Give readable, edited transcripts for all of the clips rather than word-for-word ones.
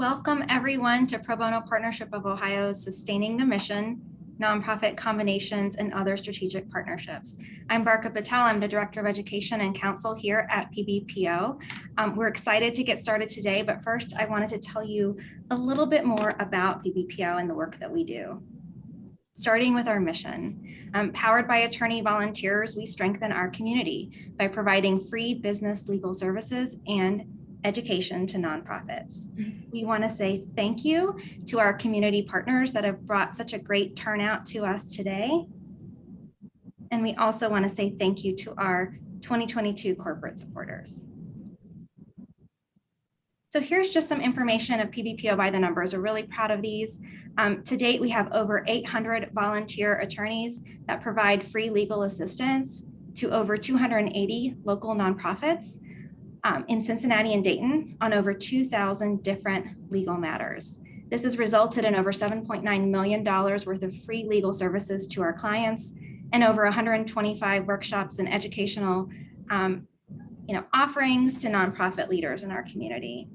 Welcome everyone to Pro Bono Partnership of Ohio's Sustaining the Mission, Nonprofit Combinations, and Other Strategic Partnerships. I'm Barka Patel. I'm the Director of Education and Counsel here at PBPO. We're excited to get started today, but first I wanted to tell you a little bit more about PBPO and the work that we do. Starting with our mission. Powered by attorney volunteers, we strengthen our community by providing free business legal services and education to nonprofits. We want to say thank you to our community partners that have brought such a great turnout to us today. And we also want to say thank you to our 2022 corporate supporters. So here's just some information of PBPO by the numbers. We're really proud of these. To date, we have over 800 volunteer attorneys that provide free legal assistance to over 280 local nonprofits in Cincinnati and Dayton on over 2,000 different legal matters. This has resulted in over $7.9 million worth of free legal services to our clients and over 125 workshops and educational offerings to nonprofit leaders in our community.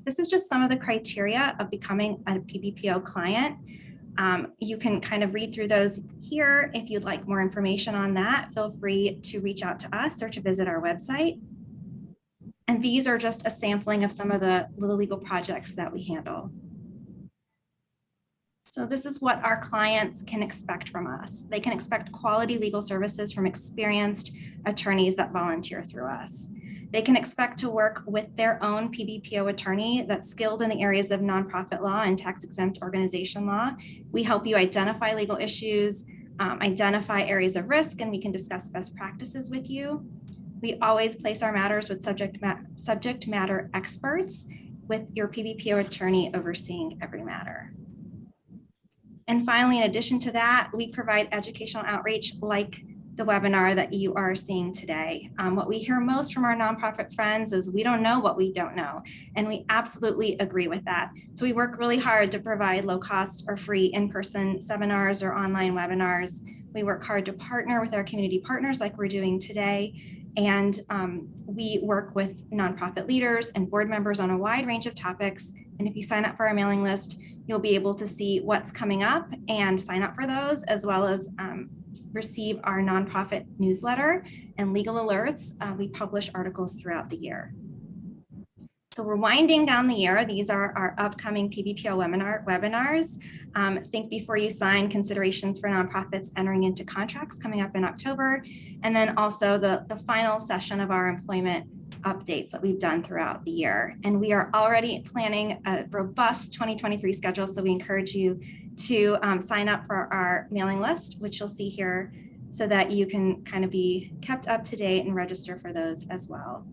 This is just some of the criteria of becoming a PBPO client. You can kind of read through those here. If you'd like more information on that, feel free to reach out to us or to visit our website. And these are just a sampling of some of the legal projects that we handle. So this is what our clients can expect from us. They can expect quality legal services from experienced attorneys that volunteer through us. They can expect to work with their own PBPO attorney that's skilled in the areas of nonprofit law and tax-exempt organization law. We help you identify legal issues, identify areas of risk, and we can discuss best practices with you. We always place our matters with subject matter experts, with your PBPO attorney overseeing every matter. And finally, in addition to that, we provide educational outreach like the webinar that you are seeing today. What we hear most from our nonprofit friends is we don't know what we don't know. And we absolutely agree with that. So we work really hard to provide low cost or free in-person seminars or online webinars. We work hard to partner with our community partners like we're doing today. And we work with nonprofit leaders and board members on a wide range of topics. And if you sign up for our mailing list, you'll be able to see what's coming up and sign up for those, as well as receive our nonprofit newsletter and legal alerts. We publish articles throughout the year. So we're winding down the year. These are our upcoming PBPO webinars. Think before you sign, considerations for nonprofits entering into contracts coming up in October. And then also the final session of our employment updates that we've done throughout the year. And we are already planning a robust 2023 schedule. So we encourage you to sign up for our mailing list, which you'll see here, so that you can kind of be kept up to date and register for those as well.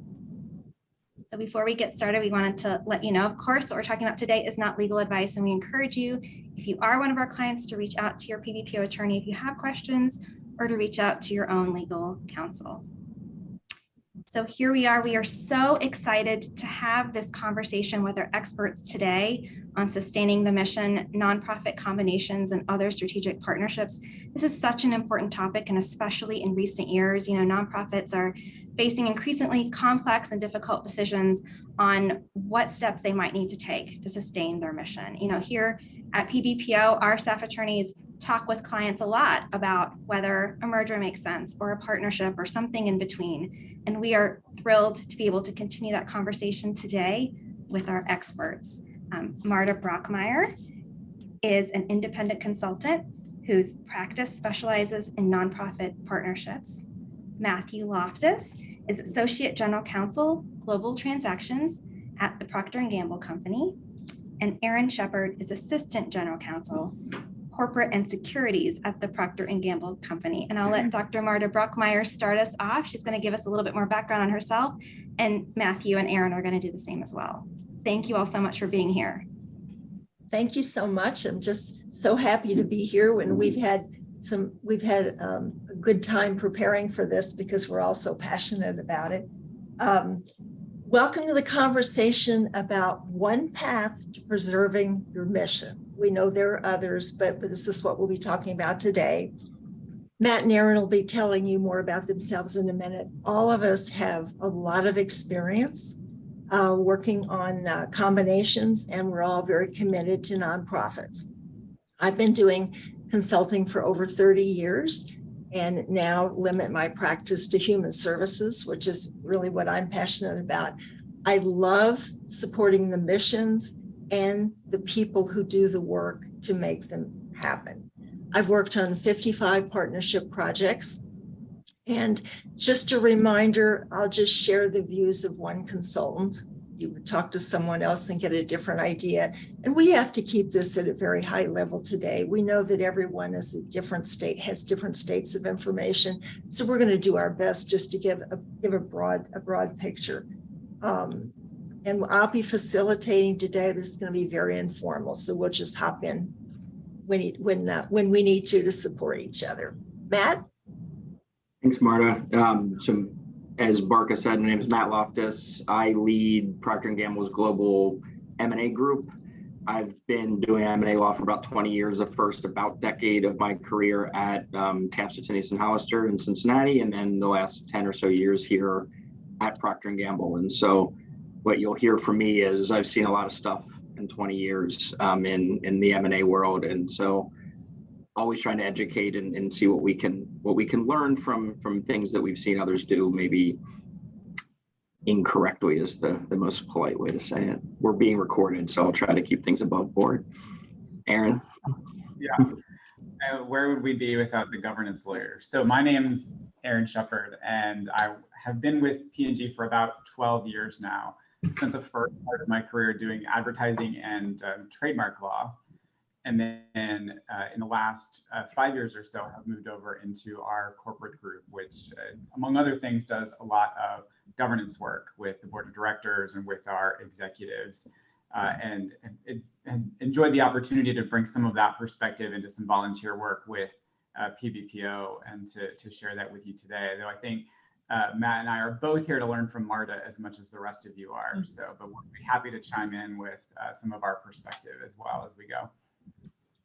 So before we get started, we wanted to let you know, of course, what we're talking about today is not legal advice. And we encourage you, if you are one of our clients, to reach out to your PBPO attorney if you have questions, or to reach out to your own legal counsel. So here we are so excited to have this conversation with our experts today on sustaining the mission, nonprofit combinations, and other strategic partnerships. This is such an important topic, and especially in recent years, nonprofits are facing increasingly complex and difficult decisions on what steps they might need to take to sustain their mission. Here at PBPO, our staff attorneys talk with clients a lot about whether a merger makes sense or a partnership or something in between. And we are thrilled to be able to continue that conversation today with our experts. Marta Brockmeyer is an independent consultant whose practice specializes in nonprofit partnerships. Matthew Loftus is Associate General Counsel, Global Transactions at the Procter & Gamble Company. And Aaron Shepard is Assistant General Counsel, Corporate and Securities at the Procter & Gamble Company. And I'll let Dr. Marta Brockmeyer start us off. She's going to give us a little bit more background on herself, and Matthew and Aaron are going to do the same as well. Thank you all so much for being here. Thank you so much. I'm just so happy to be here when we've had a good time preparing for this because we're all so passionate about it. Welcome to the conversation about one path to preserving your mission. We know there are others, but this is what we'll be talking about today. Matt and Aaron will be telling you more about themselves in a minute. All of us have a lot of experience working on combinations, and we're all very committed to nonprofits. I've been doing consulting for over 30 years and now limit my practice to human services, which is really what I'm passionate about. I love supporting the missions and the people who do the work to make them happen. I've worked on 55 partnership projects. And just a reminder, I'll just share the views of one consultant. You would talk to someone else and get a different idea. And we have to keep this at a very high level today. We know that everyone is a different state, has different states of information. So we're going to do our best just to give a broad picture. And I'll be facilitating today. This is going to be very informal. So we'll just hop in when we need to support each other. Matt? Thanks, Marta. So as Barca said, my name is Matt Loftus. I lead Procter & Gamble's global M&A group. I've been doing M&A law for about 20 years, the first about decade of my career at Tapster, Tennies & Hollister in Cincinnati, and then the last 10 or so years here at Procter & Gamble. And so what you'll hear from me is I've seen a lot of stuff in 20 years in the M&A world. And so always trying to educate and see what we can learn from things that we've seen others do, maybe incorrectly is the most polite way to say it. We're being recorded, so I'll try to keep things above board. Aaron? Yeah, where would we be without the governance lawyers? So my name's Aaron Shepard, and I have been with P&G for about 12 years now. I spent the first part of my career doing advertising and trademark law. And then in the last 5 years or so, have moved over into our corporate group, which, among other things, does a lot of governance work with the board of directors and with our executives. And enjoyed the opportunity to bring some of that perspective into some volunteer work with PBPO and to share that with you today. Though I think Matt and I are both here to learn from Marta as much as the rest of you are. So, but we'll be happy to chime in with some of our perspective as well as we go.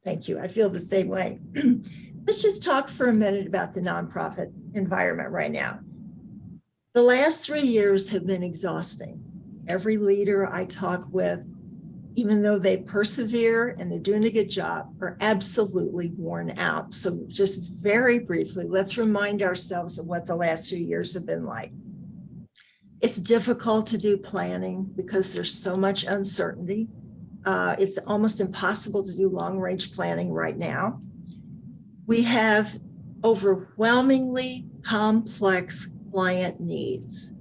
Thank you. I feel the same way. Let's just talk for a minute about the nonprofit environment right now. The last 3 years have been exhausting. Every leader I talk with, even though they persevere and they're doing a good job, are absolutely worn out. So just very briefly, let's remind ourselves of what the last few years have been like. It's difficult to do planning because there's so much uncertainty. It's almost impossible to do long-range planning right now. We have overwhelmingly complex client needs.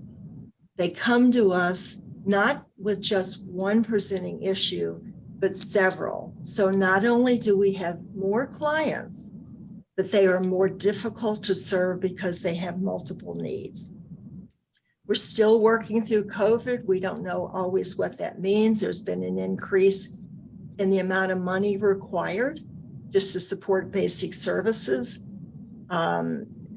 They come to us not with just one presenting issue, but several. So not only do we have more clients, but they are more difficult to serve because they have multiple needs. We're still working through COVID. We don't know always what that means. There's been an increase in the amount of money required just to support basic services.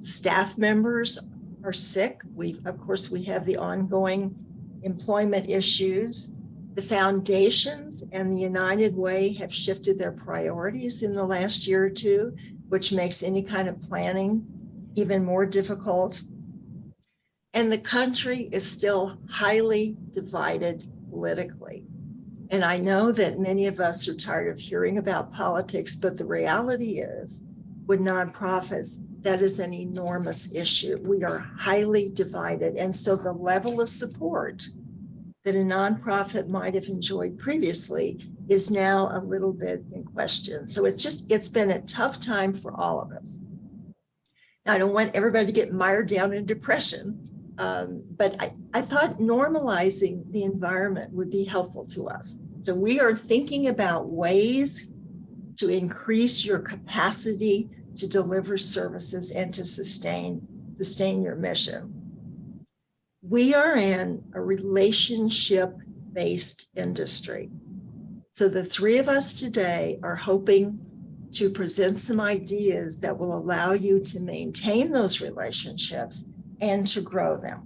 Staff members are sick. Of course, we have the ongoing employment issues. The foundations and the United Way have shifted their priorities in the last year or two, which makes any kind of planning even more difficult. And the country is still highly divided politically. And I know that many of us are tired of hearing about politics, but the reality is, with nonprofits, that is an enormous issue. We are highly divided. And so the level of support that a nonprofit might have enjoyed previously is now a little bit in question. So it's been a tough time for all of us. Now, I don't want everybody to get mired down in depression. But I thought normalizing the environment would be helpful to us. So we are thinking about ways to increase your capacity to deliver services and to sustain your mission. We are in a relationship-based industry. So the three of us today are hoping to present some ideas that will allow you to maintain those relationships and to grow them.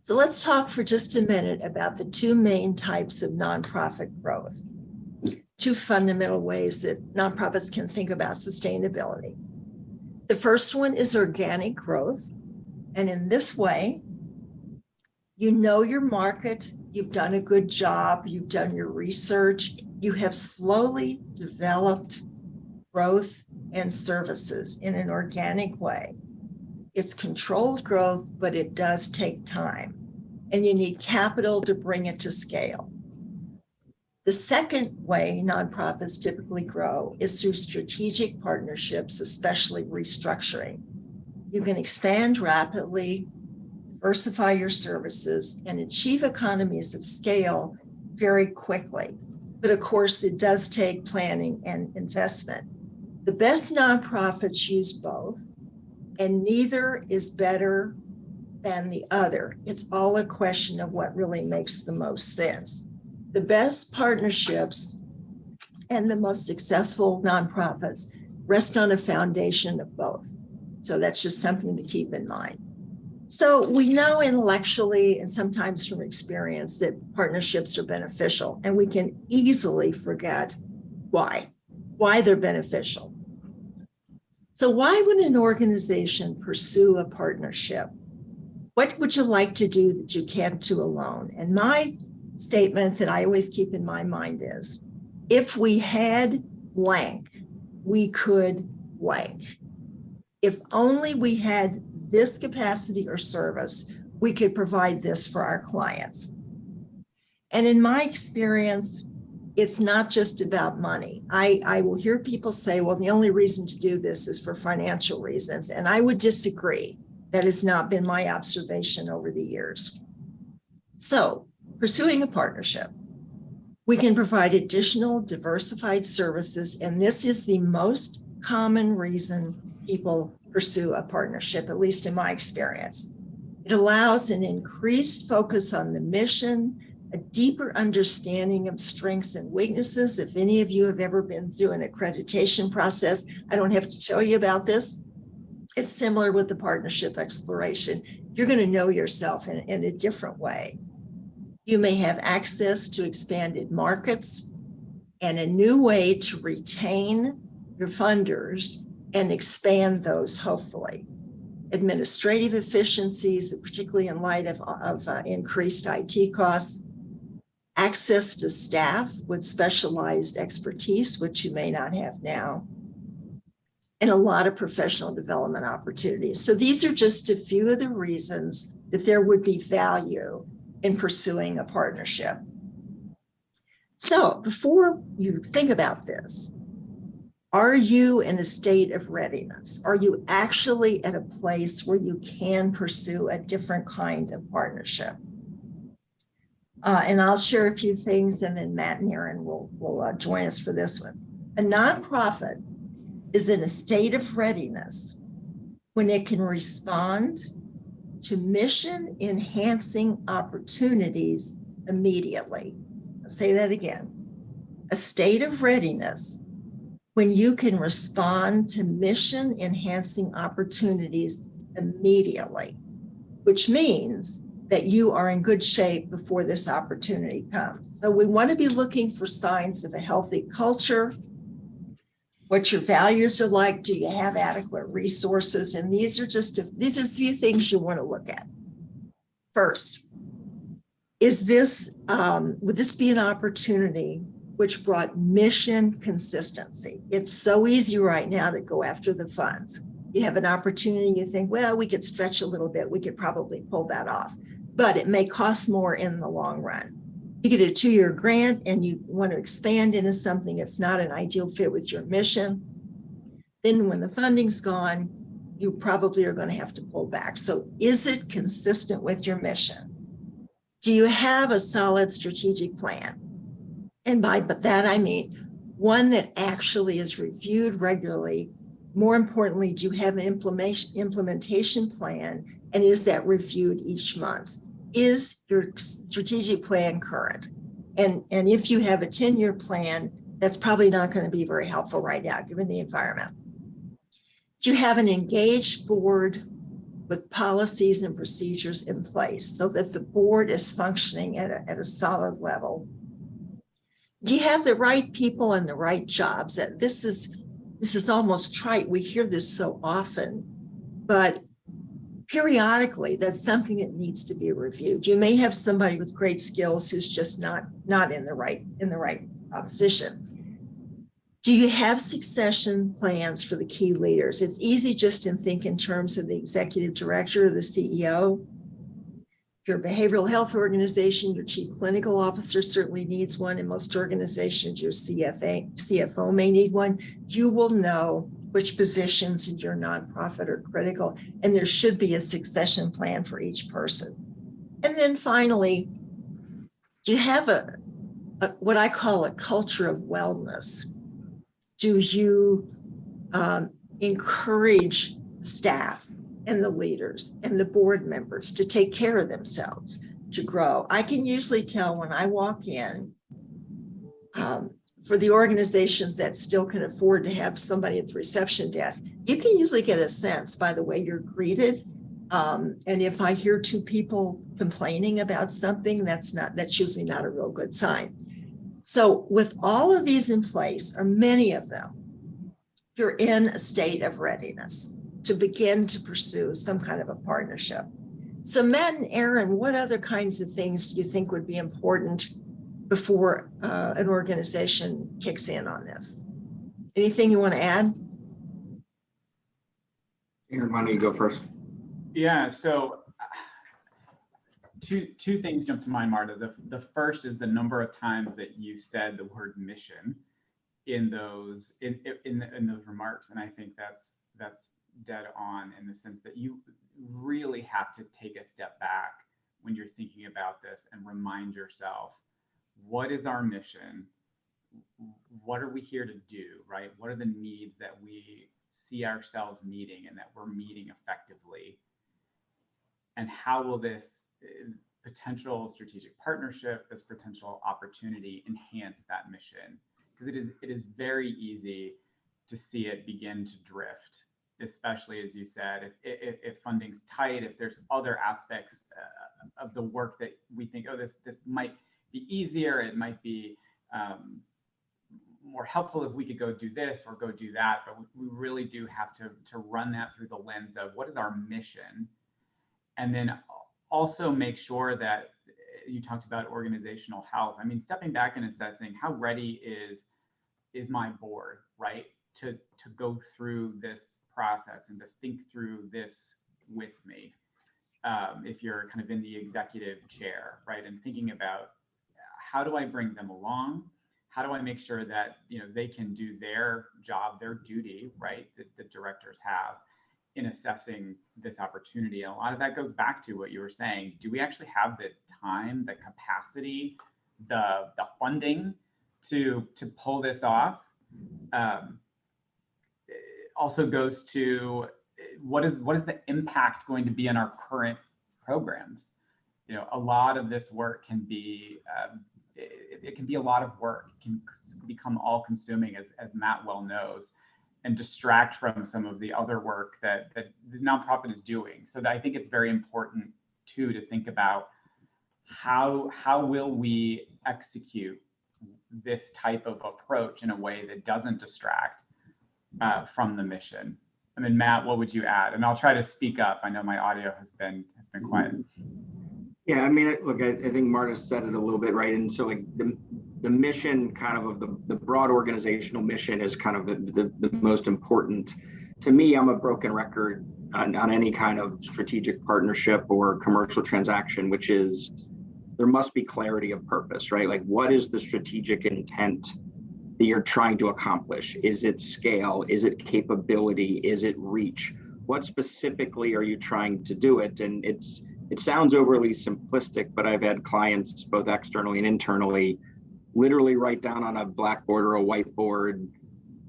So let's talk for just a minute about the two main types of nonprofit growth, two fundamental ways that nonprofits can think about sustainability. The first one is organic growth. And in this way, You know your market, you've done a good job, you've done your research, you have slowly developed growth and services in an organic way. It's controlled growth, but it does take time, and you need capital to bring it to scale. The second way nonprofits typically grow is through strategic partnerships, especially restructuring. You can expand rapidly, diversify your services, and achieve economies of scale very quickly. But of course, it does take planning and investment. The best nonprofits use both, and neither is better than the other. It's all a question of what really makes the most sense. The best partnerships and the most successful nonprofits rest on a foundation of both. So that's just something to keep in mind. So we know intellectually and sometimes from experience that partnerships are beneficial, and we can easily forget why they're beneficial. So why would an organization pursue a partnership? What would you like to do that you can't do alone? And my statement that I always keep in my mind is, if we had blank, we could blank. If only we had this capacity or service, we could provide this for our clients. And in my experience, it's not just about money. I will hear people say, well, the only reason to do this is for financial reasons. And I would disagree. That has not been my observation over the years. So, pursuing a partnership, we can provide additional diversified services, and this is the most common reason people pursue a partnership, at least in my experience. It allows an increased focus on the mission, a deeper understanding of strengths and weaknesses. If any of you have ever been through an accreditation process, I don't have to tell you about this. It's similar with the partnership exploration. You're going to know yourself in a different way. You may have access to expanded markets and a new way to retain your funders and expand those, hopefully. Administrative efficiencies, particularly in light of increased IT costs, access to staff with specialized expertise, which you may not have now, and a lot of professional development opportunities. So these are just a few of the reasons that there would be value in pursuing a partnership. So before you think about this, are you in a state of readiness? Are you actually at a place where you can pursue a different kind of partnership? And I'll share a few things, and then Matt and Aaron will join us for this one. A nonprofit is in a state of readiness when it can respond to mission enhancing opportunities immediately. I'll say that again. A state of readiness when you can respond to mission enhancing opportunities immediately, which means that you are in good shape before this opportunity comes. So we want to be looking for signs of a healthy culture, what your values are like, do you have adequate resources? And these are a few things you want to look at. First, would this be an opportunity which brought mission consistency? It's so easy right now to go after the funds. You have an opportunity, you think, well, we could stretch a little bit, we could probably pull that off, but it may cost more in the long run. You get a 2-year grant and you want to expand into something that's not an ideal fit with your mission. Then when the funding's gone, you probably are going to have to pull back. So is it consistent with your mission? Do you have a solid strategic plan? And by that, I mean one that actually is reviewed regularly. More importantly, do you have an implementation plan? And is that reviewed each month? Is your strategic plan current? And if you have a 10-year plan, that's probably not going to be very helpful right now, given the environment. Do you have an engaged board with policies and procedures in place so that the board is functioning at a solid level? Do you have the right people and the right jobs? This is almost trite. We hear this so often, but periodically, that's something that needs to be reviewed. You may have somebody with great skills who's just not in the right position. Do you have succession plans for the key leaders? It's easy just to think in terms of the executive director or the CEO. If you're a behavioral health organization, your chief clinical officer certainly needs one. In most organizations, your CFO may need one. You will know which positions in your nonprofit are critical, and there should be a succession plan for each person. And then finally, do you have a what I call a culture of wellness? Do you encourage staff and the leaders and the board members to take care of themselves, to grow? I can usually tell when I walk in, for the organizations that still can afford to have somebody at the reception desk, you can usually get a sense by the way you're greeted. And if I hear two people complaining about something, that's usually not a real good sign. So with all of these in place, or many of them, you're in a state of readiness to begin to pursue some kind of a partnership. So Matt and Aaron, what other kinds of things do you think would be important before an organization kicks in on this? Anything you want to add? Aaron, why don't you go first? Yeah, so two things jump to mind, Marta. The first is the number of times that you said the word mission in those remarks, and I think that's dead on in the sense that you really have to take a step back when you're thinking about this and remind yourself, what is our mission? What are we here to do, right? What are the needs that we see ourselves meeting and that we're meeting effectively? And how will this potential strategic partnership, this potential opportunity enhance that mission? Because it is very easy to see it begin to drift, especially as you said, if funding's tight, if there's other aspects of the work that we think, oh, this might be easier, it might be more helpful if we could go do this or go do that, but we really do have to run that through the lens of what is our mission, and then also make sure that you talked about organizational health. I mean, stepping back and assessing how ready is my board, right, to go through this process and to think through this with me. If you're kind of in the executive chair, right, and thinking about how do I bring them along? How do I make sure that they can do their job, their duty, right, that the directors have in assessing this opportunity? And a lot of that goes back to what you were saying. Do we actually have the time, the capacity, the funding to pull this off? It also goes to what is the impact going to be on our current programs? A lot of this work can be it can be a lot of work. It can become all-consuming, as Matt well knows, and distract from some of the other work that the nonprofit is doing. So I think it's very important too to think about how will we execute this type of approach in a way that doesn't distract from the mission. I mean, Matt, what would you add? And I'll try to speak up. I know my audio has been quiet. Yeah, I mean, look, I think Marta said it a little bit, right? And so like the mission kind of the broad organizational mission is kind of the most important. To me, I'm a broken record on any kind of strategic partnership or commercial transaction, which is there must be clarity of purpose, right? Like, what is the strategic intent that you're trying to accomplish? Is it scale? Is it capability? Is it reach? What specifically are you trying to do it? And it sounds overly simplistic, but I've had clients both externally and internally literally write down on a blackboard or a whiteboard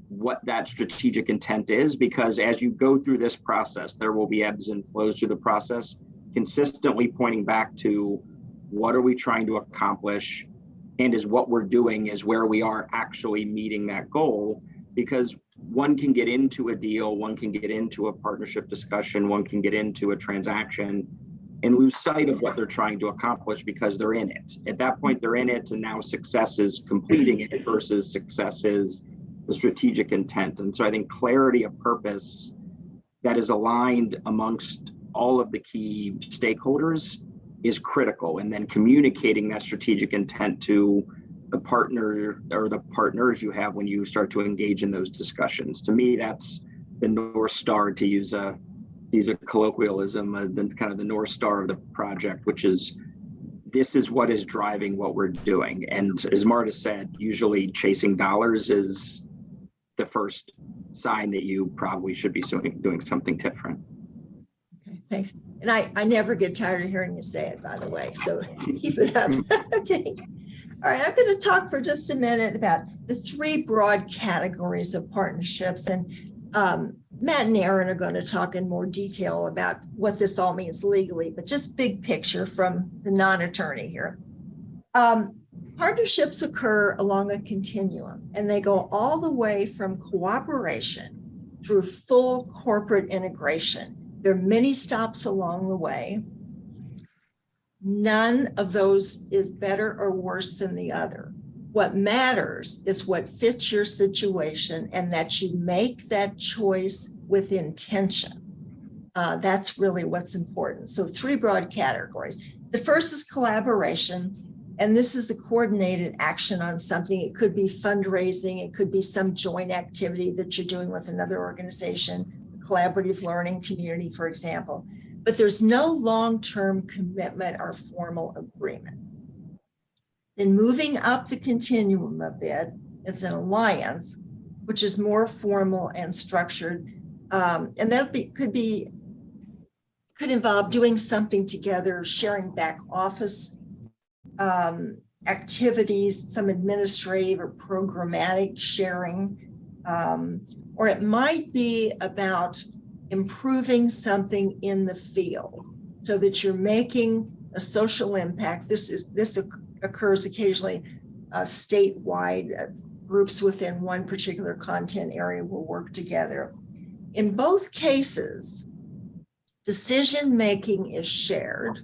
what that strategic intent is, because as you go through this process, there will be ebbs and flows through the process, consistently pointing back to what are we trying to accomplish, and is what we're doing is where we are actually meeting that goal. Because one can get into a deal, one can get into a partnership discussion, one can get into a transaction and lose sight of what they're trying to accomplish because they're in it. At that point, they're in it, and now success is completing it versus success is the strategic intent. And so I think clarity of purpose that is aligned amongst all of the key stakeholders is critical. And then communicating that strategic intent to the partner or the partners you have when you start to engage in those discussions. To me, that's the North Star, to use a colloquialism, the kind of the North Star of the project, which is this is what is driving what we're doing. And as Marta said, usually chasing dollars is the first sign that you probably should be doing something different. Okay, thanks. And I never get tired of hearing you say it, by the way, so keep it up. Okay. All right, I'm going to talk for just a minute about the three broad categories of partnerships. And Matt and Aaron are going to talk in more detail about what this all means legally, but just big picture from the non-attorney here. Partnerships occur along a continuum, and they go all the way from cooperation through full corporate integration. There are many stops along the way. None of those is better or worse than the other. What matters is what fits your situation and that you make that choice with intention. That's really what's important. So three broad categories. The first is collaboration, and this is the coordinated action on something. It could be fundraising, it could be some joint activity that you're doing with another organization, collaborative learning community, for example. But there's no long-term commitment or formal agreement. Then moving up the continuum a bit, it's an alliance, which is more formal and structured. And that could involve doing something together, sharing back office activities, some administrative or programmatic sharing, or it might be about improving something in the field so that you're making a social impact. This occurs occasionally statewide. Groups within one particular content area will work together. In both cases, decision-making is shared,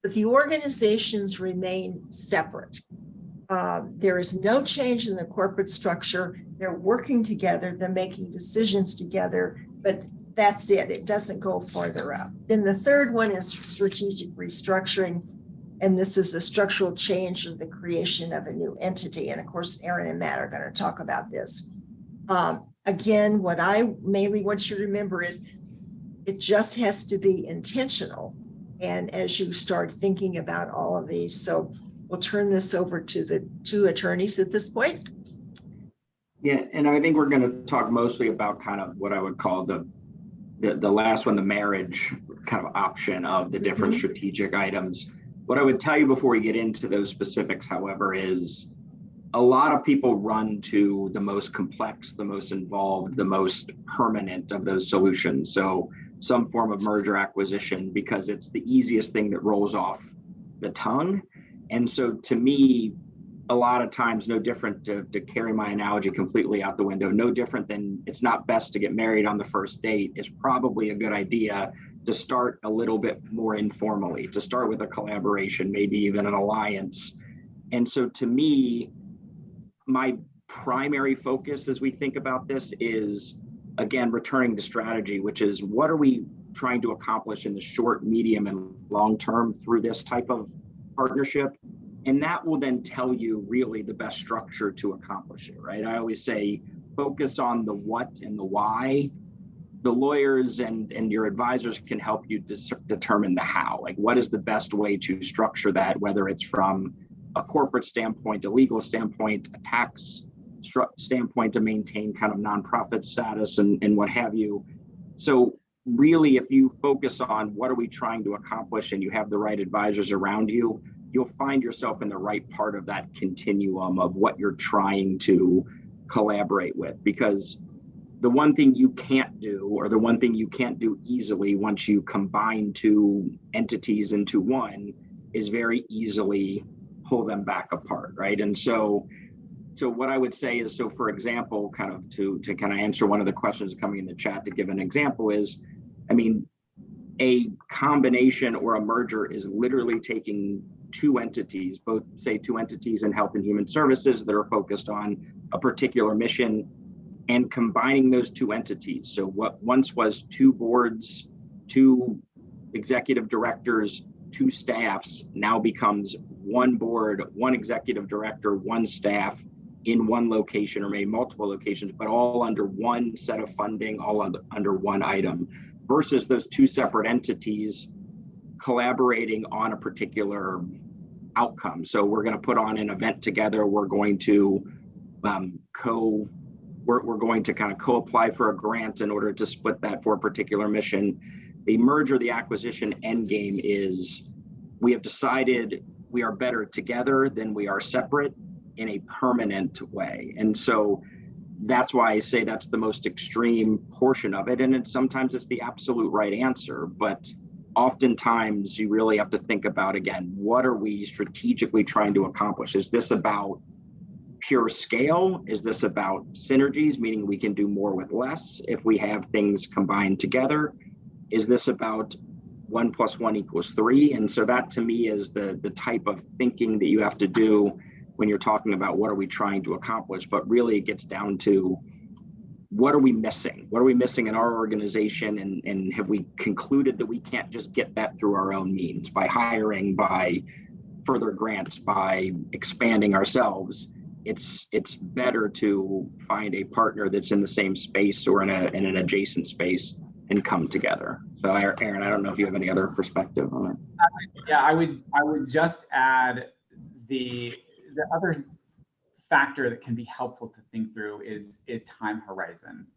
but the organizations remain separate. There is no change in the corporate structure. They're working together, they're making decisions together, but that's it. It doesn't go further up. Then the third one is strategic restructuring. And this is a structural change or the creation of a new entity. And of course, Aaron and Matt are going to talk about this. Again, what I mainly want you to remember is it just has to be intentional. And as you start thinking about all of these, so we'll turn this over to the two attorneys at this point. Yeah, and I think we're going to talk mostly about kind of what I would call the last one, the marriage kind of option of the different strategic items. What I would tell you before we get into those specifics, however, is a lot of people run to the most complex, the most involved, the most permanent of those solutions. So some form of merger acquisition, because it's the easiest thing that rolls off the tongue. And so to me, a lot of times, no different, to carry my analogy completely out the window, no different than it's not best to get married on the first date. It's probably a good idea to start a little bit more informally, to start with a collaboration, maybe even an alliance. And so to me, my primary focus as we think about this is, again, returning to strategy, which is what are we trying to accomplish in the short, medium, and long term through this type of partnership? And that will then tell you really the best structure to accomplish it, right? I always say, focus on the what and the why. The lawyers and your advisors can help you determine the how, like what is the best way to structure that, whether it's from a corporate standpoint, a legal standpoint, a tax standpoint to maintain kind of nonprofit status and what have you. So really, if you focus on what are we trying to accomplish and you have the right advisors around you, you'll find yourself in the right part of that continuum of what you're trying to collaborate with. Because the one thing you can't do, or the one thing you can't do easily once you combine two entities into one, is very easily pull them back apart, right? And so what I would say is, so for example, kind of to kind of answer one of the questions coming in the chat, to give an example is, I mean, a combination or a merger is literally taking two entities, both say two entities in health and human services that are focused on a particular mission, and combining those two entities. So what once was two boards 2 executive directors, 2 staffs now becomes 1 board, 1 executive director, 1 staff in 1 location, or maybe multiple locations, but all under 1 set of funding, all under 1 item, versus those 2 separate entities collaborating on a particular outcome. So we're going to put on an event together. We're going to we're going to kind of co-apply for a grant in order to split that for a particular mission. The merger, the acquisition end game is we have decided we are better together than we are separate in a permanent way. And so that's why I say that's the most extreme portion of it. And sometimes it's the absolute right answer, but oftentimes you really have to think about, again, what are we strategically trying to accomplish? Is this about pure scale? Is this about synergies, meaning we can do more with less if we have things combined together? Is this about 1 + 1 = 3? And so that to me is the type of thinking that you have to do when you're talking about what are we trying to accomplish. But really it gets down to what are we missing? What are we missing in our organization? And have we concluded that we can't just get that through our own means by hiring, by further grants, by expanding ourselves? It's better to find a partner that's in the same space or in an adjacent space and come together. So Aaron, I don't know if you have any other perspective on it. Yeah, I would just add the other factor that can be helpful to think through is time horizon,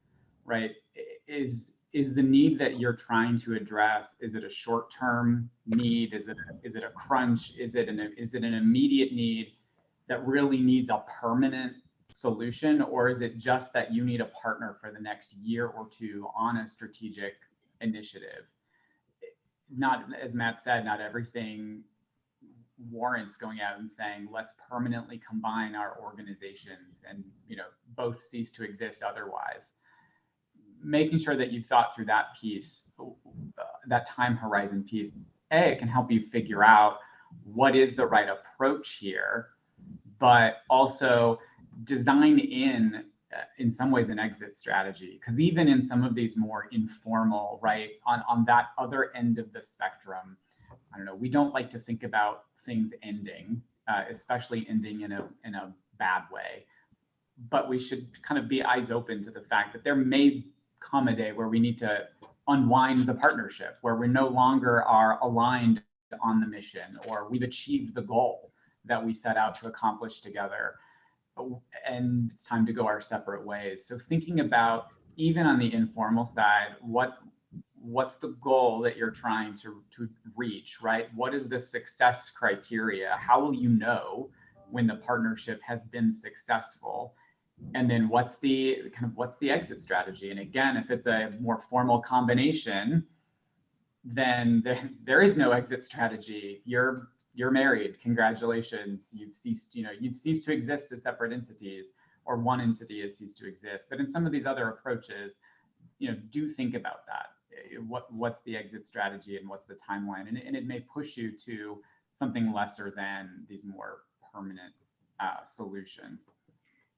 right? Is the need that you're trying to address, is it a short-term need? Is it a crunch? Is it an immediate need that really needs a permanent solution? Or is it just that you need a partner for the next year or 2 on a strategic initiative? Not, as Matt said, not everything warrants going out and saying, let's permanently combine our organizations and, both cease to exist otherwise. Making sure that you've thought through that piece, that time horizon piece, it can help you figure out what is the right approach here, but also design in some ways an exit strategy. Because even in some of these more informal, right, on that other end of the spectrum, I don't know, we don't like to think about things ending, especially ending in a bad way. But we should kind of be eyes open to the fact that there may come a day where we need to unwind the partnership, where we no longer are aligned on the mission, or we've achieved the goal that we set out to accomplish together, and it's time to go our separate ways. So thinking about, even on the informal side, what's the goal that you're trying to reach, right? What is the success criteria? How will you know when the partnership has been successful? And then what's the exit strategy? And again, if it's a more formal combination, then there is no exit strategy. You're married. Congratulations. You've ceased to exist as separate entities, or one entity has ceased to exist. But in some of these other approaches, do think about that. What's the exit strategy and what's the timeline? And it may push you to something lesser than these more permanent solutions.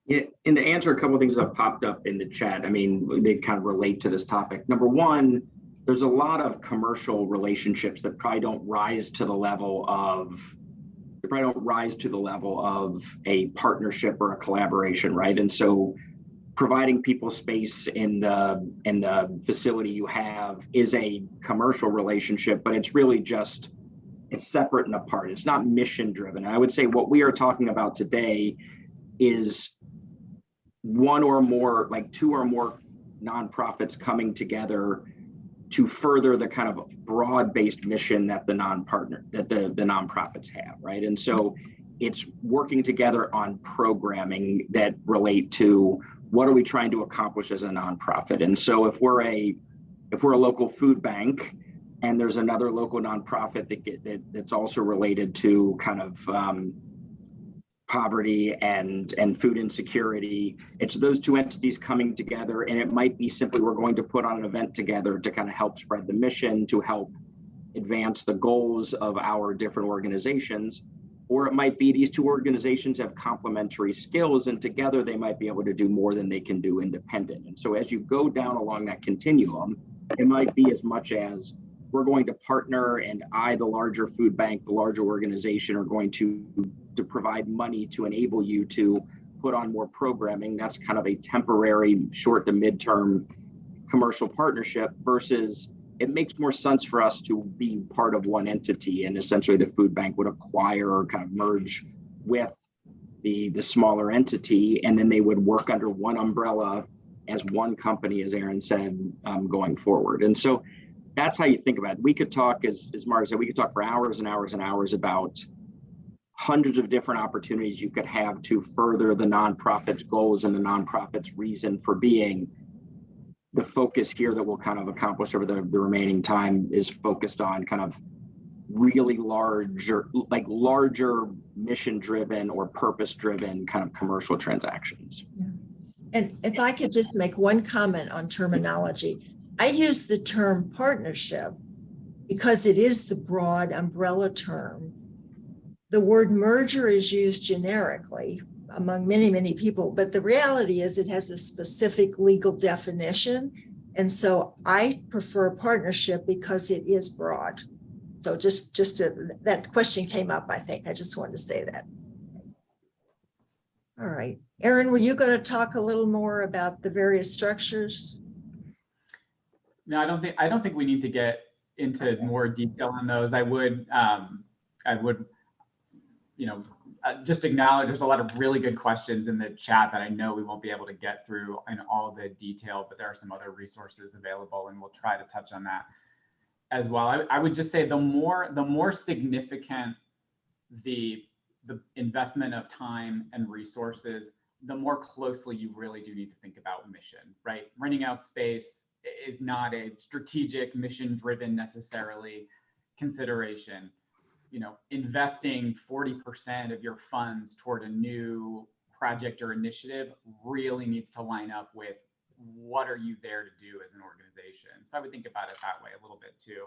Yeah, and to answer a couple of things that popped up in the chat, I mean, they kind of relate to this topic. Number one, there's a lot of commercial relationships that probably don't rise to the level of a partnership or a collaboration, right? And so providing people space in the facility you have is a commercial relationship, but it's really just, it's separate and apart. It's not mission driven. I would say what we are talking about today is 1 or more, like 2 or more nonprofits coming together to further the kind of broad-based mission that the nonprofits have, right? And so it's working together on programming that relate to what are we trying to accomplish as a nonprofit. And so if we're a local food bank and there's another local nonprofit that's also related to kind of poverty and food insecurity, it's those 2 entities coming together. And it might be simply we're going to put on an event together to kind of help spread the mission, to help advance the goals of our different organizations. Or it might be these 2 organizations have complementary skills, and together they might be able to do more than they can do independent. And so as you go down along that continuum, It might be as much as we're going to partner, and I, the larger food bank, the larger organization, are going to provide money to enable you to put on more programming. That's kind of a temporary short to midterm commercial partnership, versus it makes more sense for us to be part of one entity, and essentially the food bank would acquire or kind of merge with the smaller entity, and then they would work under one umbrella as one company, as Aaron said, going forward. And so that's how you think about it. We could talk, as Marta said, we could talk for hours and hours and hours about hundreds of different opportunities you could have to further the nonprofit's goals and the nonprofit's reason for being. The focus here that we'll kind of accomplish over the remaining time is focused on kind of really larger mission-driven or purpose-driven kind of commercial transactions. Yeah. And if I could just make one comment on terminology, I use the term partnership because it is the broad umbrella term. The word merger is used generically among many, many people, but the reality is it has a specific legal definition. And so I prefer partnership because it is broad. So that question came up, I think. I just wanted to say that. All right. Aaron, were you going to talk a little more about the various structures? No, I don't think we need to get into more detail on those. I would just acknowledge there's a lot of really good questions in the chat that I know we won't be able to get through in all the detail, but there are some other resources available, and we'll try to touch on that as well. I would just say the more significant the investment of time and resources, the more closely you really do need to think about mission, right? Renting out space is not a strategic, mission-driven necessarily consideration. Investing 40% of your funds toward a new project or initiative really needs to line up with what are you there to do as an organization. So I would think about it that way a little bit too.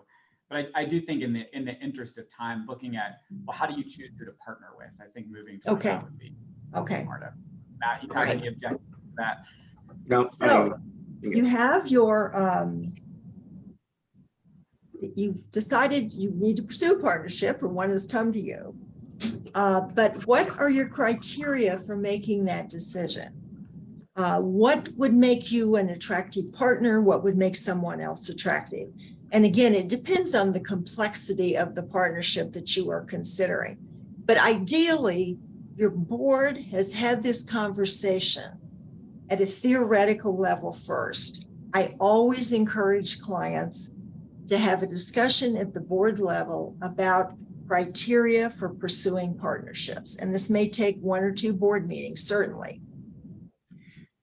But I do think in the interest of time, looking at, well, how do you choose who to partner with? I think moving forward that would be smarter. Matt, you have any objections to that? No. So you have your, you've decided you need to pursue a partnership, or one has come to you. But what are your criteria for making that decision? What would make you an attractive partner? What would make someone else attractive? And again, it depends on the complexity of the partnership that you are considering. But ideally, your board has had this conversation at a theoretical level first. I always encourage clients to have a discussion at the board level about criteria for pursuing partnerships. And this may take 1 or 2 board meetings, certainly,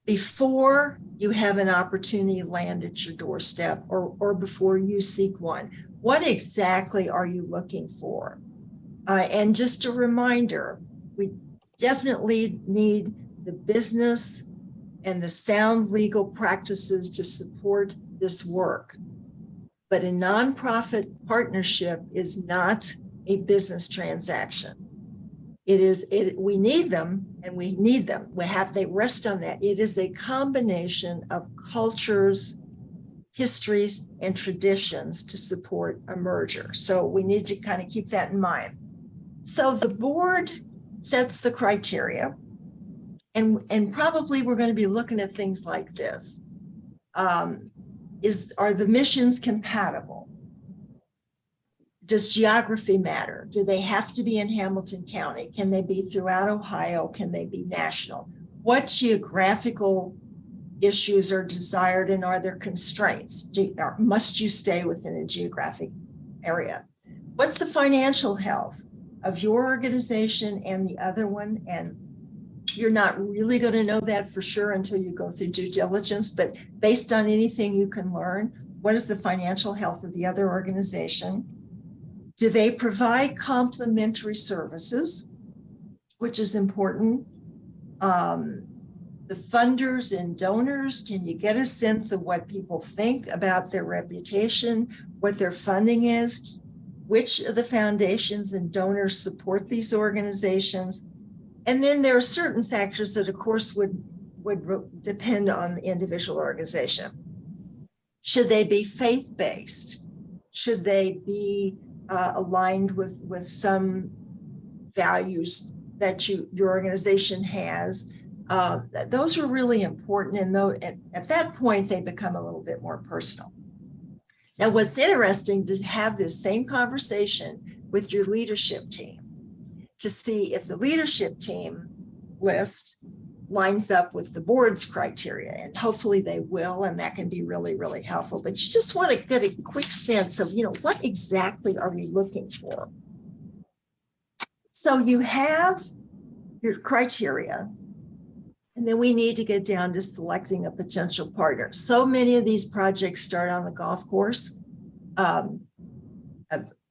before you have an opportunity land at your doorstep, or before you seek one. What exactly are you looking for? And just a reminder, we definitely need the business and the sound legal practices to support this work. But a nonprofit partnership is not a business transaction. We need them, and we need them. They rest on that. It is a combination of cultures, histories, and traditions to support a merger. So we need to kind of keep that in mind. So the board sets the criteria, and probably we're going to be looking at things like this. Are the missions compatible? Does geography matter? Do they have to be in Hamilton County? Can they be throughout Ohio? Can they be national? What geographical issues are desired, and are there constraints? Must you stay within a geographic area? What's the financial health of your organization and the other one? And you're not really going to know that for sure until you go through due diligence, but based on anything you can learn, what is the financial health of the other organization? Do they provide complementary services, which is important? The funders and donors, can you get a sense of what people think about their reputation, what their funding is? Which of the foundations and donors support these organizations? And then there are certain factors that, of course, would depend on the individual organization. Should they be faith-based? Should they be aligned with some values that your organization has? Those are really important, and though at that point they become a little bit more personal. Now, what's interesting to have this same conversation with your leadership team to see if the leadership team list lines up with the board's criteria, and hopefully they will, and that can be really, really helpful. But you just want to get a quick sense of, what exactly are we looking for? So you have your criteria, and then we need to get down to selecting a potential partner. So many of these projects start on the golf course. A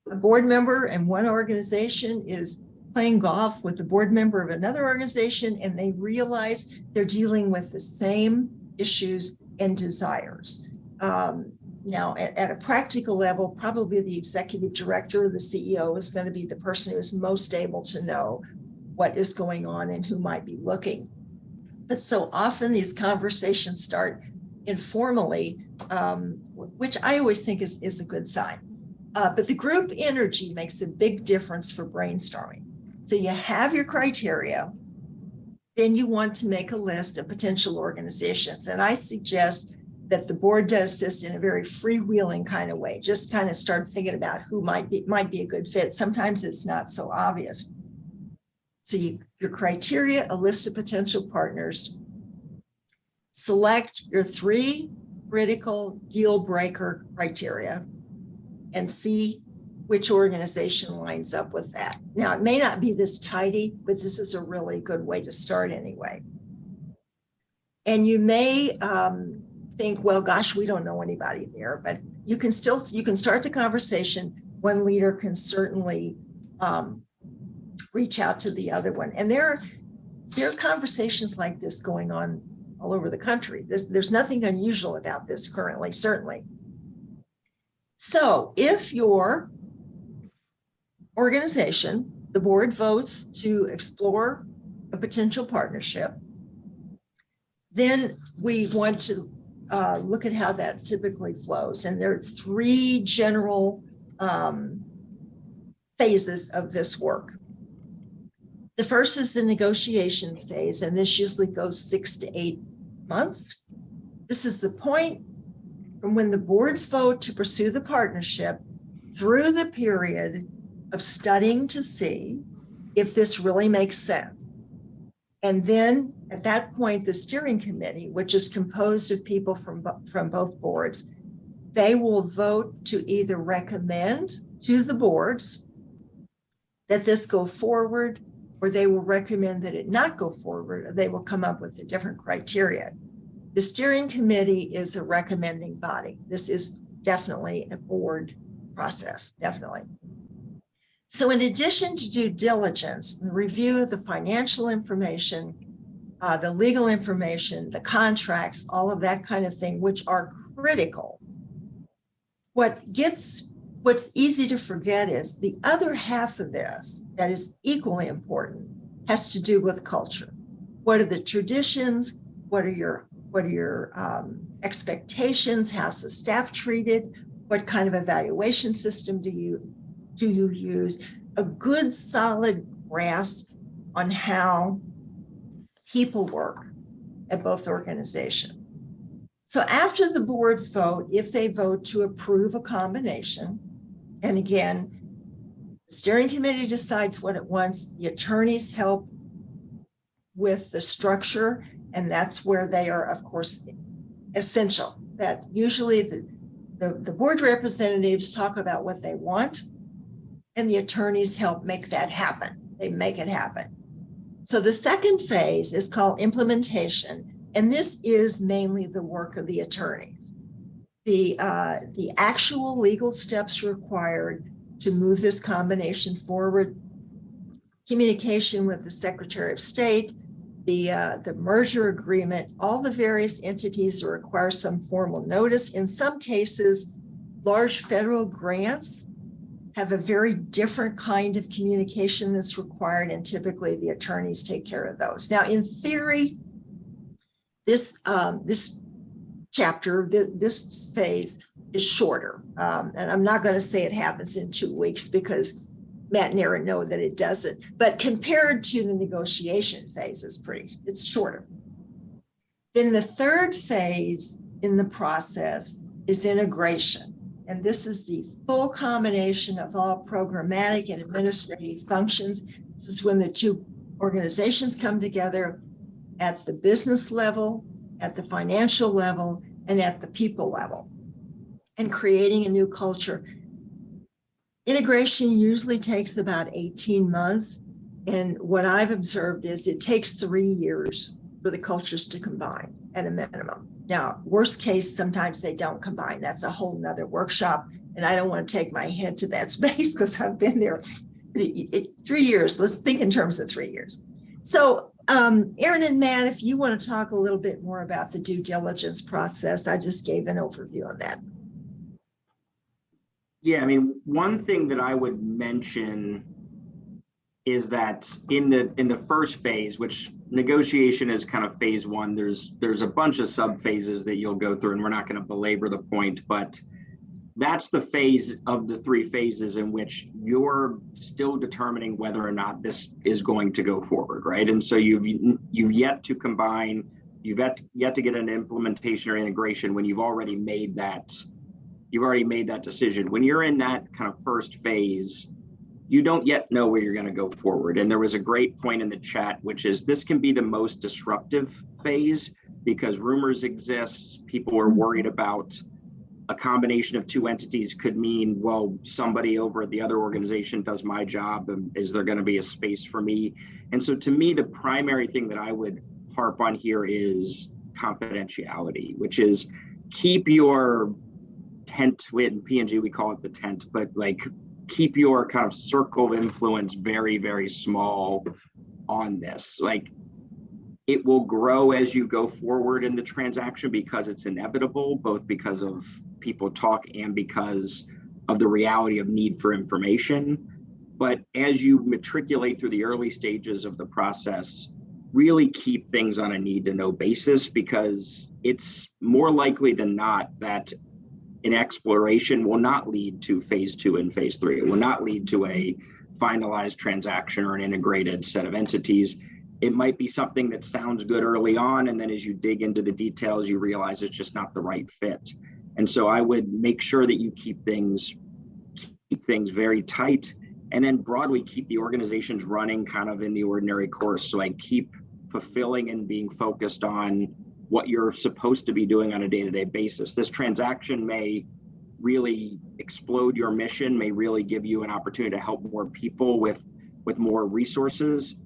board member in one organization is playing golf with the board member of another organization, and they realize they're dealing with the same issues and desires. Now, at a practical level, probably the executive director or the CEO is going to be the person who is most able to know what is going on and who might be looking. But so often these conversations start informally, which I always think is a good sign. But the group energy makes a big difference for brainstorming. So you have your criteria, then you want to make a list of potential organizations. And I suggest that the board does this in a very freewheeling kind of way. Just kind of start thinking about who might be a good fit. Sometimes it's not so obvious. So your criteria, a list of potential partners, select your 3 critical deal breaker criteria, and see which organization lines up with that. Now, it may not be this tidy, but this is a really good way to start anyway. And you may think, well, gosh, we don't know anybody there, but you can start the conversation. One leader can certainly reach out to the other one. And there are conversations like this going on all over the country. There's nothing unusual about this currently, certainly. So if your organization, the board votes to explore a potential partnership, then we want to look at how that typically flows. And there are 3 general phases of this work. The first is the negotiations phase, and this usually goes 6 to 8 months. This is the point from when the boards vote to pursue the partnership through the period of studying to see if this really makes sense. And then at that point, the steering committee, which is composed of people from both boards, they will vote to either recommend to the boards that this go forward, or they will recommend that it not go forward, or they will come up with a different criteria. The steering committee is a recommending body. This is definitely a board process, definitely. So in addition to due diligence, the review of the financial information, the legal information, the contracts, all of that kind of thing, which are critical. What's easy to forget is the other half of this that is equally important has to do with culture. What are the traditions? What are your expectations? How's the staff treated? What kind of evaluation system do you use? A good solid grasp on how people work at both organizations. So after the boards vote, if they vote to approve a combination, and again, the steering committee decides what it wants, the attorneys help with the structure, and that's where they are, of course, essential. That usually the board representatives talk about what they want, and the attorneys help make that happen. They make it happen. So the second phase is called implementation, and this is mainly the work of the attorneys. The actual legal steps required to move this combination forward, communication with the Secretary of State, the merger agreement, all the various entities that require some formal notice. In some cases, large federal grants have a very different kind of communication that's required, and typically the attorneys take care of those. Now, in theory, this chapter, this phase is shorter. And I'm not going to say it happens in 2 weeks because Matt and Aaron know that it doesn't. But compared to the negotiation phase, it's shorter. Then the third phase in the process is integration. And this is the full combination of all programmatic and administrative functions. This is when the two organizations come together at the business level, at the financial level, and at the people level, and creating a new culture. Integration usually takes about 18 months. And what I've observed is it takes 3 years for the cultures to combine at a minimum. Now, worst case, sometimes they don't combine. That's a whole nother workshop. And I don't want to take my head to that space because I've been there 3 years. Let's think in terms of 3 years. So Aaron and Matt, if you want to talk a little bit more about the due diligence process, I just gave an overview on that. Yeah, I mean, one thing that I would mention is that in the first phase, which negotiation is kind of phase one, there's a bunch of sub phases that you'll go through, and we're not going to belabor the point, but that's the phase of the 3 phases in which you're still determining whether or not this is going to go forward, right? And so you've yet to combine, you've yet to get an implementation or integration when you've already made that decision. When you're in that kind of first phase, you don't yet know where you're going to go forward. And there was a great point in the chat, which is this can be the most disruptive phase because rumors exist. People are worried about a combination of 2 entities could mean, well, somebody over at the other organization does my job, and is there going to be a space for me? And so to me, the primary thing that I would harp on here is confidentiality, which is keep your tent, in P&G we call it the tent, but like keep your kind of circle of influence very, very small on this. Like it will grow as you go forward in the transaction because it's inevitable, both because of people talk and because of the reality of need for information. But as you matriculate through the early stages of the process, really keep things on a need to know basis, because it's more likely than not that an exploration will not lead to phase 2 and phase 3. It will not lead to a finalized transaction or an integrated set of entities. It might be something that sounds good early on, and then as you dig into the details, you realize it's just not the right fit. And so I would make sure that you keep things very tight, and then broadly keep the organizations running kind of in the ordinary course. So I keep fulfilling and being focused on what you're supposed to be doing on a day-to-day basis. This transaction may really explode your mission, may really give you an opportunity to help more people with more resources.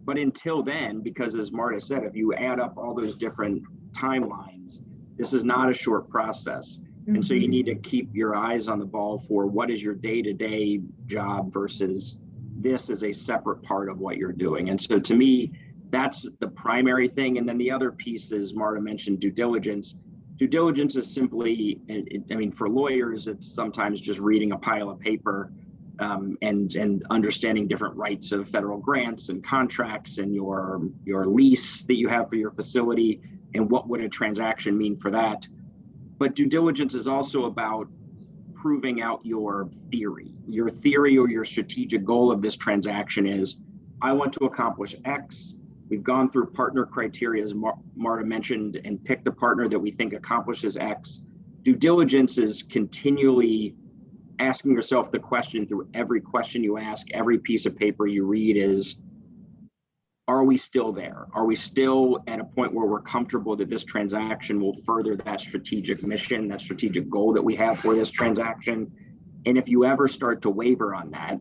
But until then, because as Marta said, if you add up all those different timelines, this is not a short process. And so you need to keep your eyes on the ball for what is your day-to-day job versus this is a separate part of what you're doing. And so to me, that's the primary thing. And then the other piece is, Marta mentioned due diligence. Due diligence is simply, I mean, for lawyers, it's sometimes just reading a pile of paper and understanding different rights of federal grants and contracts and your lease that you have for your facility and what would a transaction mean for that. But due diligence is also about proving out your theory. Your theory or your strategic goal of this transaction is, I want to accomplish X. We've gone through partner criteria, as Marta mentioned, and picked a partner that we think accomplishes X. Due diligence is continually asking yourself the question through every question you ask, every piece of paper you read is, are we still there? Are we still at a point where we're comfortable that this transaction will further that strategic mission, that strategic goal that we have for this transaction? And if you ever start to waver on that,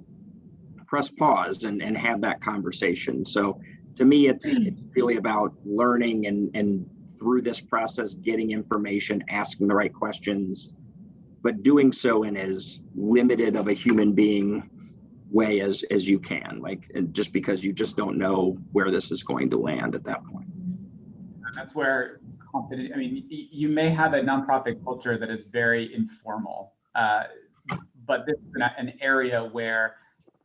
press pause and have that conversation. So to me, it's really about learning and through this process, getting information, asking the right questions, but doing so in as limited of a human being way as you can, like, just because you just don't know where this is going to land at that point. And that's where I mean, you may have a nonprofit culture that is very informal, but this is an area where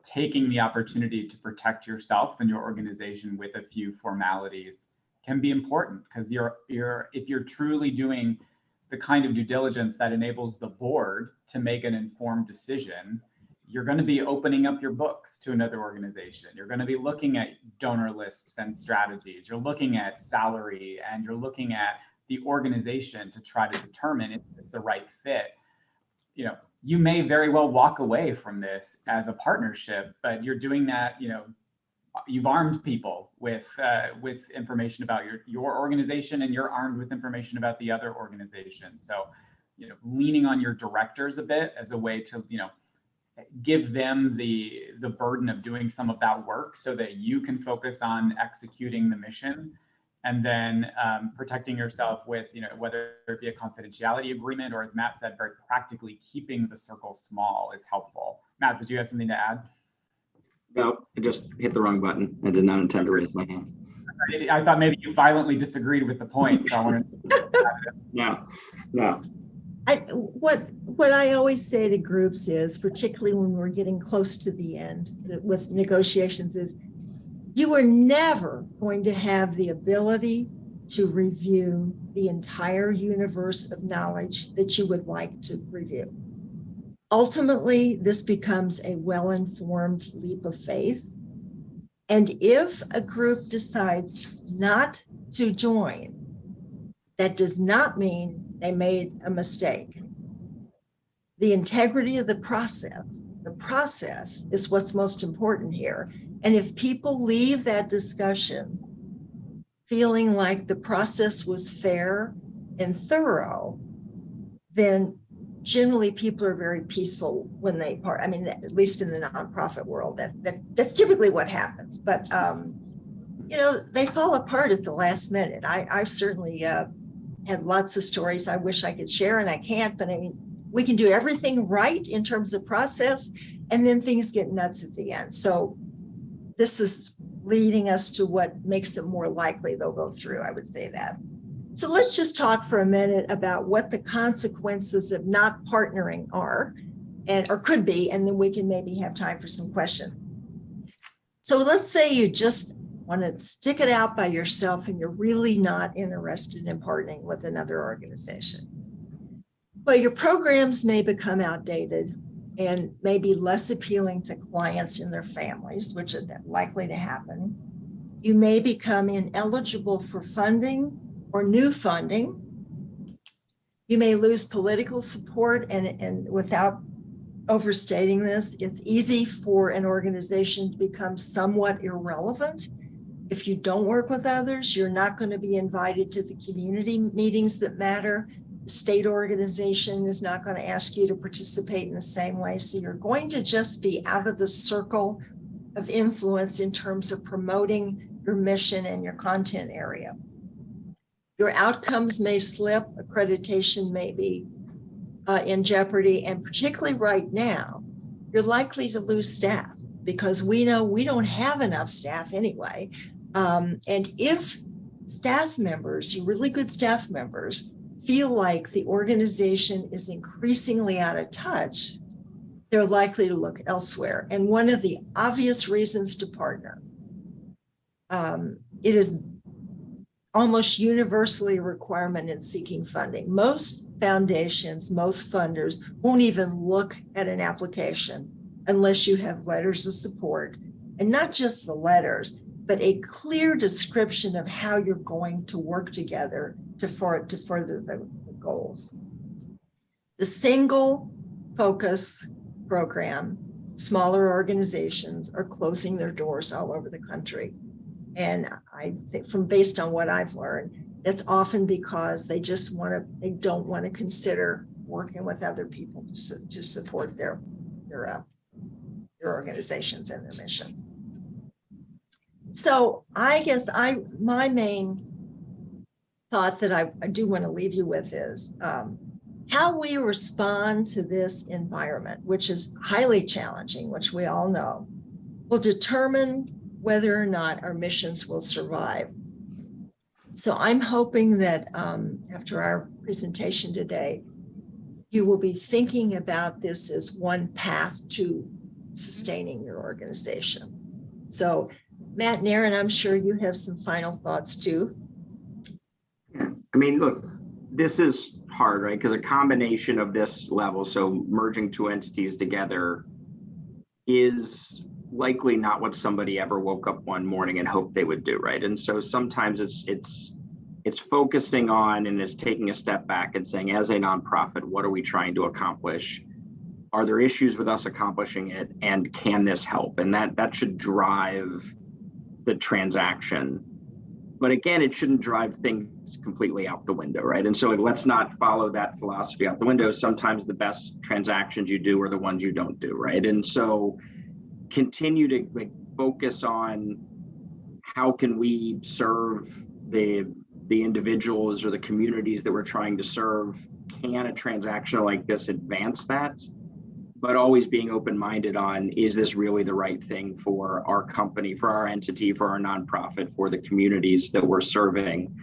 taking the opportunity to protect yourself and your organization with a few formalities can be important, because if you're truly doing the kind of due diligence that enables the board to make an informed decision, you're going to be opening up your books to another organization. You're going to be looking at donor lists and strategies. You're looking at salary, and you're looking at the organization to try to determine if it's the right fit. You know, you may very well walk away from this as a partnership, but you're doing that, you know, you've armed people with information about your organization, and you're armed with information about the other organization. So, you know, leaning on your directors a bit as a way to, you know, give them the burden of doing some of that work so that you can focus on executing the mission, and then protecting yourself with, you know, whether it be a confidentiality agreement or, as Matt said, very practically keeping the circle small is helpful. Matt, did you have something to add? No, I just hit the wrong button. I did not intend to raise my hand. I thought maybe you violently disagreed with the point, so I wanted to... No. What I always say to groups is, particularly when we're getting close to the end with negotiations, is you are never going to have the ability to review the entire universe of knowledge that you would like to review. Ultimately, this becomes a well-informed leap of faith. And if a group decides not to join, that does not mean they made a mistake. The integrity of the process is what's most important here. And if people leave that discussion feeling like the process was fair and thorough, then generally people are very peaceful when they part. I mean, at least in the nonprofit world, that's typically what happens. But you know, they fall apart at the last minute. I've certainly had lots of stories I wish I could share, and I can't. But I mean, we can do everything right in terms of process, and then things get nuts at the end. So this is leading us to what makes it more likely they'll go through. I would say that. So let's just talk for a minute about what the consequences of not partnering are, or could be, and then we can maybe have time for some questions. So let's say you just want to stick it out by yourself and you're really not interested in partnering with another organization. Well, your programs may become outdated and may be less appealing to clients and their families, which is likely to happen. You may become ineligible for funding or new funding. You may lose political support, and without overstating this, it's easy for an organization to become somewhat irrelevant. If you don't work with others, you're not going to be invited to the community meetings that matter. The state organization is not going to ask you to participate in the same way. So you're going to just be out of the circle of influence in terms of promoting your mission and your content area. Your outcomes may slip, accreditation may be in jeopardy, and particularly right now, you're likely to lose staff because we know we don't have enough staff anyway. And if staff members, really good staff members, feel like the organization is increasingly out of touch, they're likely to look elsewhere. And one of the obvious reasons to partner, it is almost universally a requirement in seeking funding. Most foundations, most funders won't even look at an application unless you have letters of support, and not just the letters, but a clear description of how you're going to work together to further the goals. The single focus program, smaller organizations are closing their doors all over the country. And I think based on what I've learned, it's often because they don't want to consider working with other people to support their organizations and their missions. So I guess my main thought that I do want to leave you with is how we respond to this environment, which is highly challenging, which we all know, will determine whether or not our missions will survive. So I'm hoping that after our presentation today, you will be thinking about this as one path to sustaining your organization. So Matt and Aaron, I'm sure you have some final thoughts too. I mean, look, this is hard, right? Because a combination of this level, so merging two entities together, is likely not what somebody ever woke up one morning and hoped they would do, right? And so sometimes it's focusing on and it's taking a step back and saying, as a nonprofit, what are we trying to accomplish? Are there issues with us accomplishing it? And can this help? And that should drive the transaction. But again, it shouldn't drive things completely out the window, right? And so let's not follow that philosophy out the window. Sometimes the best transactions you do are the ones you don't do, right? And so continue to focus on how can we serve the individuals or the communities that we're trying to serve. Can a transaction like this advance that? But always being open-minded on, is this really the right thing for our company, for our entity, for our nonprofit, for the communities that we're serving?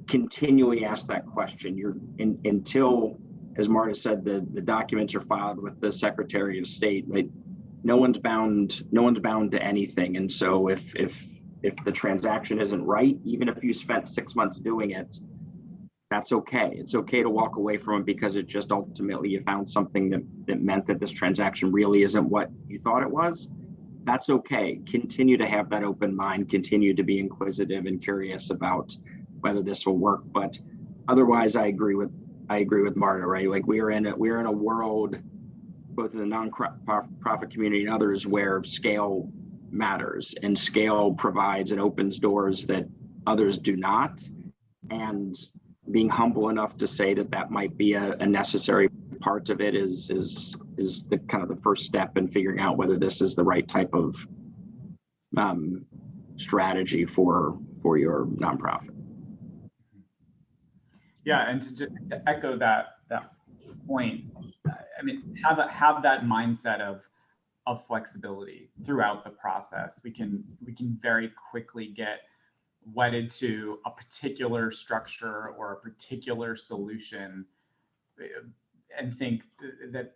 Continually ask that question. Until, as Marta said, the documents are filed with the Secretary of State. Right? No one's bound to anything. And so if the transaction isn't right, even if you spent 6 months doing it, that's okay. It's okay to walk away from it because it just ultimately you found something that meant that this transaction really isn't what you thought it was. That's okay. Continue to have that open mind, continue to be inquisitive and curious about whether this will work. But otherwise, I agree with Marta, right? Like we are in a world, both in the nonprofit community and others, where scale matters and scale provides and opens doors that others do not. And being humble enough to say that might be a necessary part of it is the kind of the first step in figuring out whether this is the right type of strategy for your nonprofit. Yeah, and to echo that point, I mean, have that mindset of flexibility throughout the process. We can very quickly get wedded to a particular structure or a particular solution and think that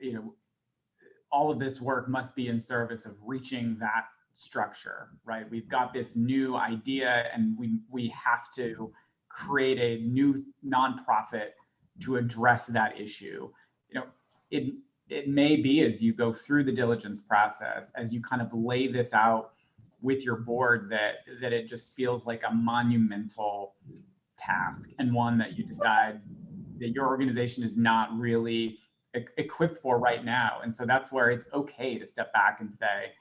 all of this work must be in service of reaching that structure, right? We've got this new idea and we have to create a new nonprofit to address that issue. It may be, as you go through the diligence process, as you kind of lay this out with your board, that it just feels like a monumental task and one that you decide that your organization is not really equipped for right now. And so that's where it's okay to step back and say,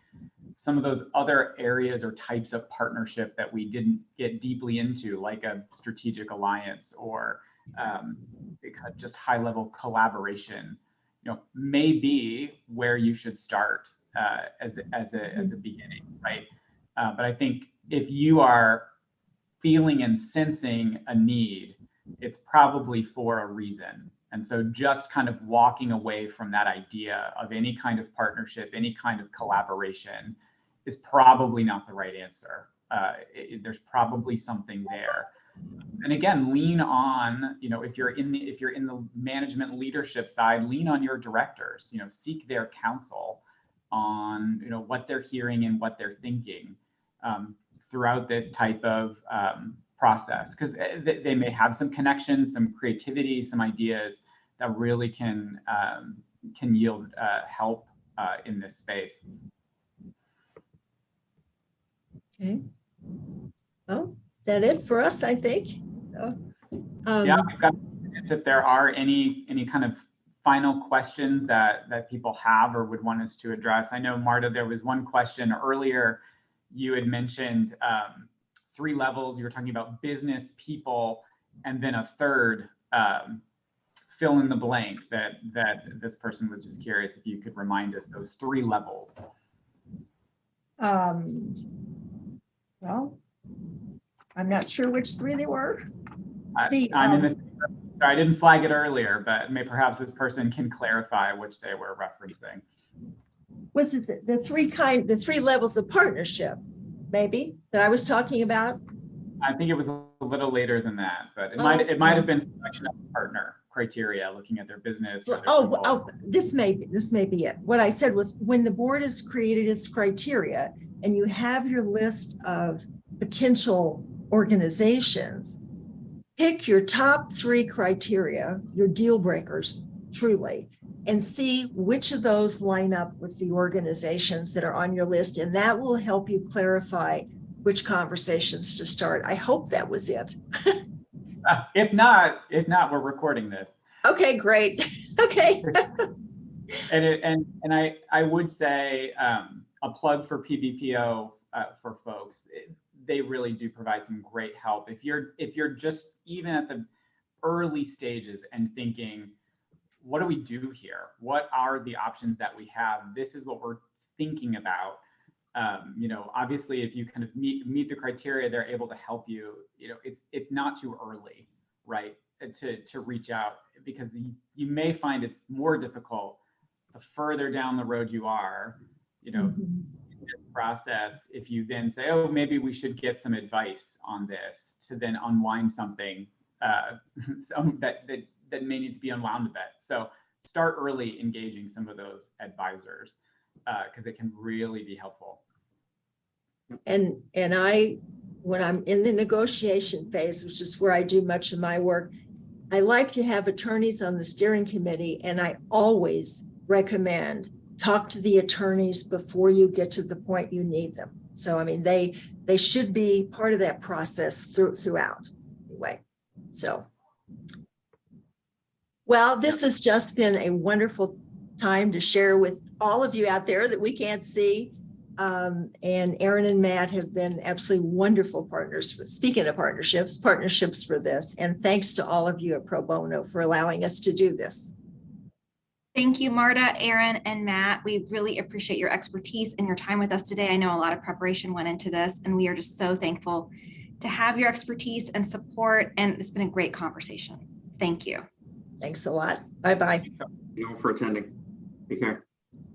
some of those other areas or types of partnership that we didn't get deeply into, like a strategic alliance or just high level collaboration, may be where you should start as a beginning, right? But I think if you are feeling and sensing a need, it's probably for a reason. And so just kind of walking away from that idea of any kind of partnership, any kind of collaboration is probably not the right answer. There's probably something there. And again, lean on, if you're in the management leadership side, lean on your directors, seek their counsel on, what they're hearing and what they're thinking throughout this type of process, because they may have some connections, some creativity, some ideas that really can yield help in this space. Okay. Well, that it for us, I think. Yeah, we've got minutes if there are any kind of final questions that people have or would want us to address. I know, Marta, there was one question earlier. You had mentioned 3 levels. You were talking about business, people, and then a third fill in the blank that this person was just curious if you could remind us those 3 levels. Well, I'm not sure which 3 they were. I'm in this. Sorry, I didn't flag it earlier, but perhaps this person can clarify which they were referencing. Was it the 3 levels of partnership, maybe, that I was talking about? I think it was a little later than that, but it might have been selection of partner criteria, looking at their business. Or their this may be it. What I said was, when the board has created its criteria and you have your list of potential organizations, pick your top 3 criteria, your deal breakers, truly, and see which of those line up with the organizations that are on your list. And that will help you clarify which conversations to start. I hope that was it. If not, we're recording this. Okay, great. Okay. and I would say a plug for PBPO for folks. They really do provide some great help. If you're just even at the early stages and thinking, what do we do here? What are the options that we have? This is what we're thinking about. Obviously, if you kind of meet the criteria, they're able to help you. It's not too early, right, to reach out, because you may find it's more difficult the further down the road you are, in this process. If you then say, oh, maybe we should get some advice on this, to then unwind something that may need to be unwound a bit. So start early engaging some of those advisors, because it can really be helpful. And when I'm in the negotiation phase, which is where I do much of my work, I like to have attorneys on the steering committee, and I always recommend talk to the attorneys before you get to the point you need them. So, I mean, they should be part of that process throughout anyway. So, well, this has just been a wonderful time to share with all of you out there that we can't see. And Aaron and Matt have been absolutely wonderful partners. Speaking of partnerships for this. And thanks to all of you at Pro Bono for allowing us to do this. Thank you, Marta, Aaron, and Matt. We really appreciate your expertise and your time with us today. I know a lot of preparation went into this, and we are just so thankful to have your expertise and support. And it's been a great conversation. Thank you. Thanks a lot. Bye-bye. Thank you all for attending. Take care.